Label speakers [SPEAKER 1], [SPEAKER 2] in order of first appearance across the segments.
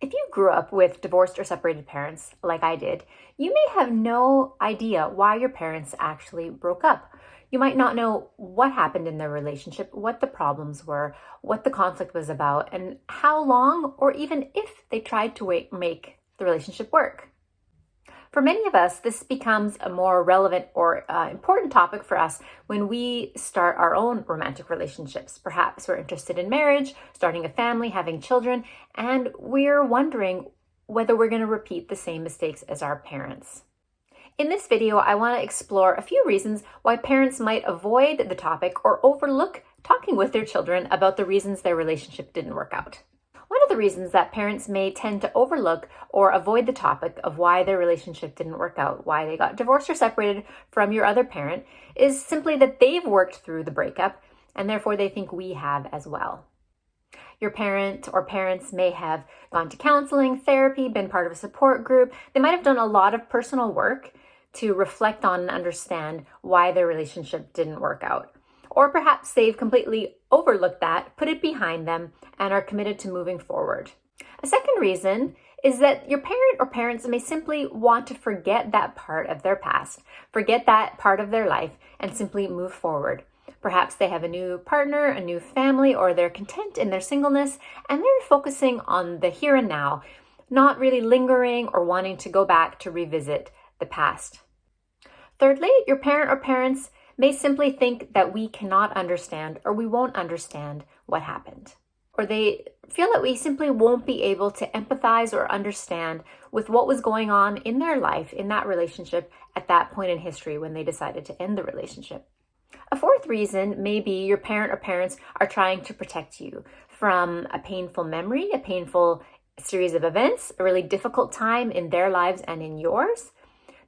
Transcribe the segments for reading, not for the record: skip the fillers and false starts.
[SPEAKER 1] If you grew up with divorced or separated parents, like I did, you may have no idea why your parents actually broke up. You might not know what happened in their relationship, what the problems were, what the conflict was about, and how long or even if they tried to make the relationship work. For many of us, this becomes a more relevant or important topic for us when we start our own romantic relationships. Perhaps we're interested in marriage, starting a family, having children, and we're wondering whether we're going to repeat the same mistakes as our parents. In this video, I want to explore a few reasons why parents might avoid the topic or overlook talking with their children about the reasons their relationship didn't work out. One of the reasons that parents may tend to overlook or avoid the topic of why their relationship didn't work out, why they got divorced or separated from your other parent, is simply that they've worked through the breakup and therefore they think we have as well. Your parent or parents may have gone to counseling, therapy, been part of a support group. They might have done a lot of personal work to reflect on and understand why their relationship didn't work out. Or perhaps they've completely overlooked that, put it behind them, and are committed to moving forward. A second reason is that your parent or parents may simply want to forget that part of their past, forget that part of their life, and simply move forward. Perhaps they have a new partner, a new family, or they're content in their singleness, and they're focusing on the here and now, not really lingering or wanting to go back to revisit the past. Thirdly, your parent or parents may simply think that we cannot understand or we won't understand what happened. Or they feel that we simply won't be able to empathize or understand with what was going on in their life, in that relationship, at that point in history when they decided to end the relationship. A fourth reason may be your parent or parents are trying to protect you from a painful memory, a painful series of events, a really difficult time in their lives and in yours.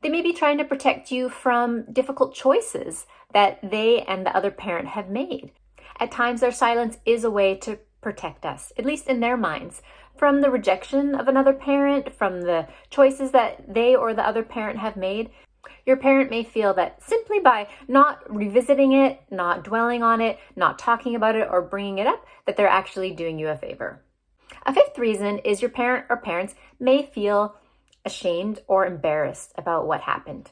[SPEAKER 1] They may be trying to protect you from difficult choices that they and the other parent have made. At times, their silence is a way to protect us, at least in their minds, from the rejection of another parent, from the choices that they or the other parent have made. Your parent may feel that simply by not revisiting it, not dwelling on it, not talking about it or bringing it up, that they're actually doing you a favor. A fifth reason is your parent or parents may feel ashamed or embarrassed about what happened.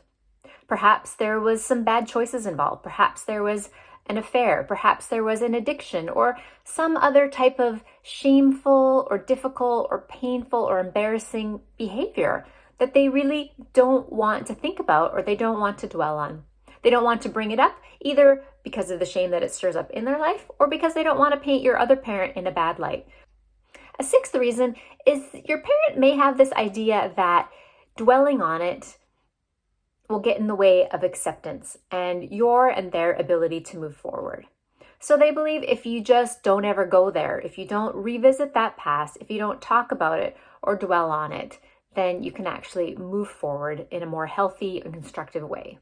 [SPEAKER 1] Perhaps there was some bad choices involved. Perhaps there was an affair. Perhaps there was an addiction or some other type of shameful or difficult or painful or embarrassing behavior that they really don't want to think about or they don't want to dwell on. They don't want to bring it up either because of the shame that it stirs up in their life or because they don't want to paint your other parent in a bad light. A sixth reason is your parent may have this idea that dwelling on it will get in the way of acceptance and your and their ability to move forward. So they believe if you just don't ever go there, if you don't revisit that past, if you don't talk about it or dwell on it, then you can actually move forward in a more healthy and constructive way.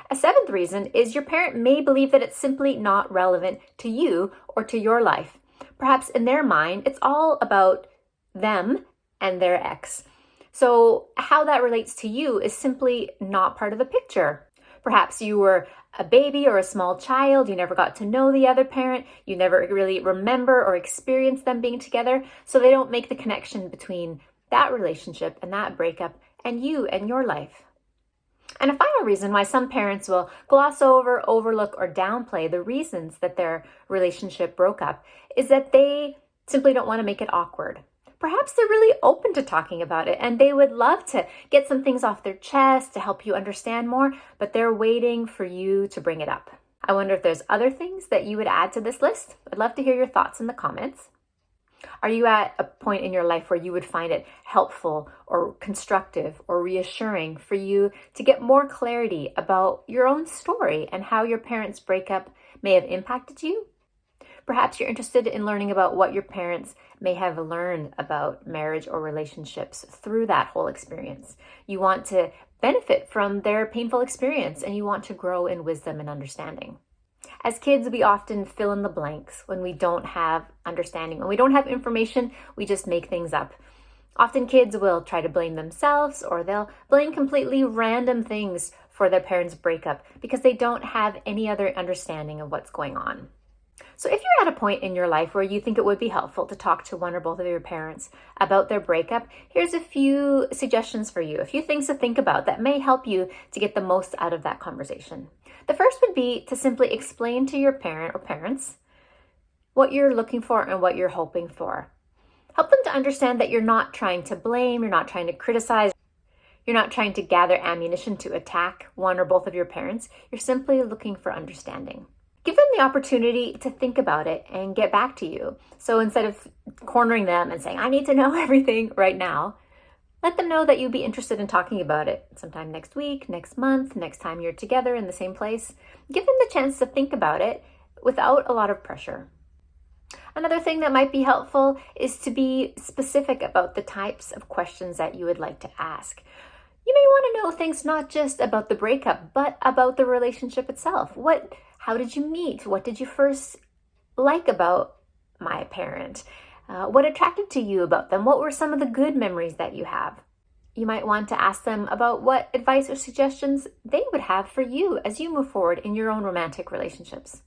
[SPEAKER 1] A seventh reason is your parent may believe that it's simply not relevant to you or to your life. Perhaps in their mind, it's all about them and their ex. So how that relates to you is simply not part of the picture. Perhaps you were a baby or a small child, you never got to know the other parent, you never really remember or experience them being together, so they don't make the connection between that relationship and that breakup and you and your life. And a final reason why some parents will gloss over, overlook, or downplay the reasons that their relationship broke up is that they simply don't want to make it awkward. Perhaps they're really open to talking about it and they would love to get some things off their chest to help you understand more, but they're waiting for you to bring it up. I wonder if there's other things that you would add to this list. I'd love to hear your thoughts in the comments. Are you at a point in your life where you would find it helpful or constructive or reassuring for you to get more clarity about your own story and how your parents' breakup may have impacted you? Perhaps you're interested in learning about what your parents may have learned about marriage or relationships through that whole experience. You want to benefit from their painful experience and you want to grow in wisdom and understanding. As kids, we often fill in the blanks when we don't have understanding. When we don't have information, we just make things up. Often kids will try to blame themselves or they'll blame completely random things for their parents' breakup because they don't have any other understanding of what's going on. So if you're at a point in your life where you think it would be helpful to talk to one or both of your parents about their breakup, here's a few suggestions for you, a few things to think about that may help you to get the most out of that conversation. The first would be to simply explain to your parent or parents what you're looking for and what you're hoping for. Help them to understand that you're not trying to blame, you're not trying to criticize, you're not trying to gather ammunition to attack one or both of your parents. You're simply looking for understanding. Give them the opportunity to think about it and get back to you. So instead of cornering them and saying, I need to know everything right now, let them know that you'd be interested in talking about it sometime next week, next month, next time you're together in the same place. Give them the chance to think about it without a lot of pressure. Another thing that might be helpful is to be specific about the types of questions that you would like to ask. You may want to know things not just about the breakup, but about the relationship itself. How did you meet? What did you first like about my parent? What attracted to you about them? What were some of the good memories that you have? You might want to ask them about what advice or suggestions they would have for you as you move forward in your own romantic relationships.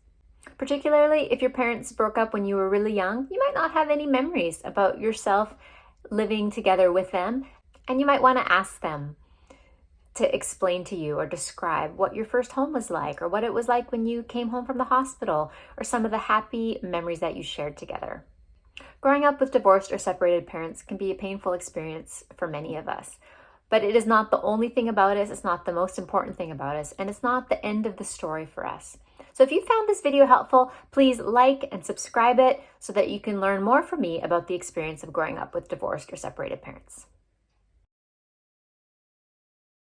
[SPEAKER 1] Particularly if your parents broke up when you were really young, you might not have any memories about yourself living together with them, and you might want to ask them to explain to you or describe what your first home was like, or what it was like when you came home from the hospital, or some of the happy memories that you shared together. Growing up with divorced or separated parents can be a painful experience for many of us, but it is not the only thing about us, it's not the most important thing about us, and it's not the end of the story for us. So if you found this video helpful, please like and subscribe it so that you can learn more from me about the experience of growing up with divorced or separated parents.